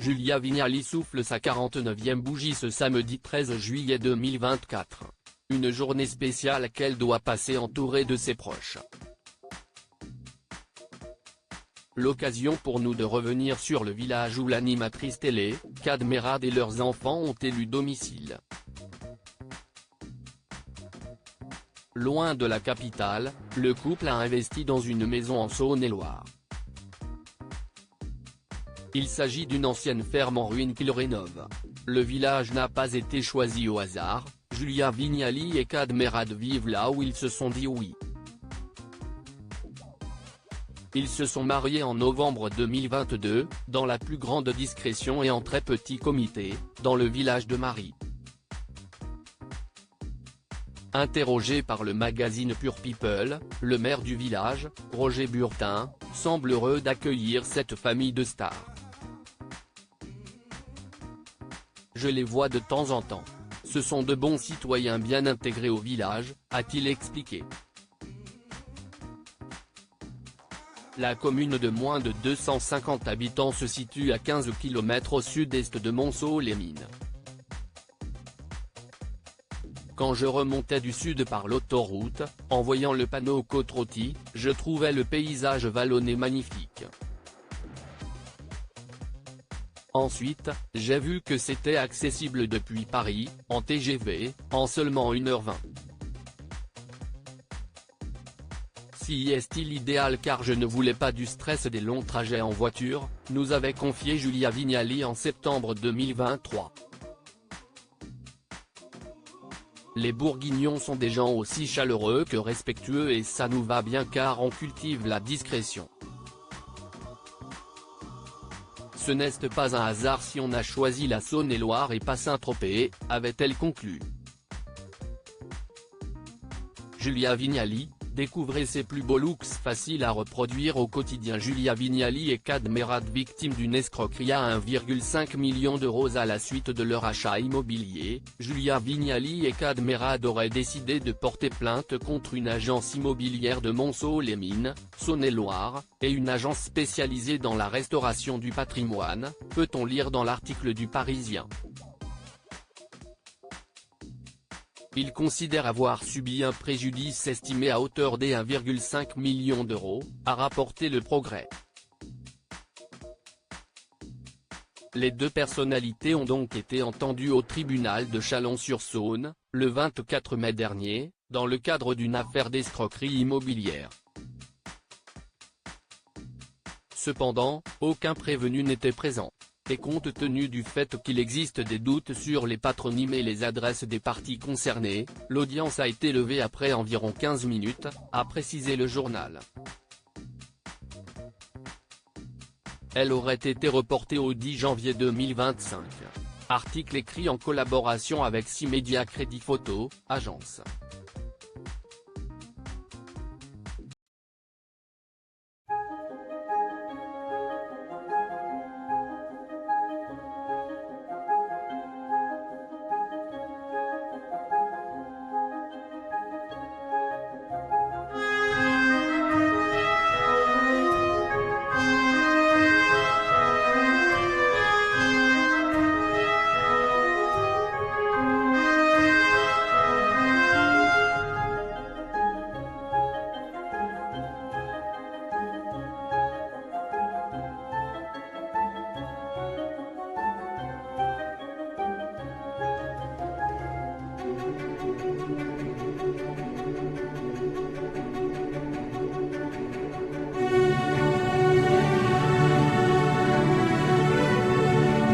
Julia Vignali souffle sa 49e bougie ce samedi 13 juillet 2024. Une journée spéciale qu'elle doit passer entourée de ses proches. L'occasion pour nous de revenir sur le village où l'animatrice télé, Kad Merad et leurs enfants ont élu domicile. Loin de la capitale, le couple a investi dans une maison en Saône-et-Loire. Il s'agit d'une ancienne ferme en ruine qu'il rénove. Le village n'a pas été choisi au hasard, Julia Vignali et Kad Merad vivent là où ils se sont dit oui. Ils se sont mariés en novembre 2022, dans la plus grande discrétion et en très petit comité, dans le village de Mari. Interrogé par le magazine Pure People, le maire du village, Roger Burtin, semble heureux d'accueillir cette famille de stars. Je les vois de temps en temps. Ce sont de bons citoyens bien intégrés au village, a-t-il expliqué. La commune de moins de 250 habitants se situe à 15 km au sud-est de Montceau-les-Mines. Quand je remontais du sud par l'autoroute, en voyant le panneau Côte-Rôtie, je trouvais le paysage vallonné magnifique. Ensuite, j'ai vu que c'était accessible depuis Paris, en TGV, en seulement 1h20. Si est-il idéal car je ne voulais pas du stress des longs trajets en voiture, nous avait confié Julia Vignali en septembre 2023. Les Bourguignons sont des gens aussi chaleureux que respectueux et ça nous va bien car on cultive la discrétion. Ce n'est pas un hasard si on a choisi la Saône-et-Loire et pas Saint-Tropez, avait-elle conclu. Julia Vignali, découvrez ses plus beaux looks faciles à reproduire au quotidien. Julia Vignali et Kad Merad victimes d'une escroquerie à 1,5 million d'euros à la suite de leur achat immobilier. Julia Vignali et Kad Merad auraient décidé de porter plainte contre une agence immobilière de Montceau-les-Mines, Saône-et-Loire, et une agence spécialisée dans la restauration du patrimoine, peut-on lire dans l'article du Parisien. Il considère avoir subi un préjudice estimé à hauteur des 1,5 million d'euros, a rapporté Le Progrès. Les deux personnalités ont donc été entendues au tribunal de Chalon-sur-Saône, le 24 mai dernier, dans le cadre d'une affaire d'escroquerie immobilière. Cependant, aucun prévenu n'était présent. Et compte tenu du fait qu'il existe des doutes sur les patronymes et les adresses des parties concernées, l'audience a été levée après environ 15 minutes, a précisé le journal. Elle aurait été reportée au 10 janvier 2025. Article écrit en collaboration avec 6 Médias Crédit Photo, agence.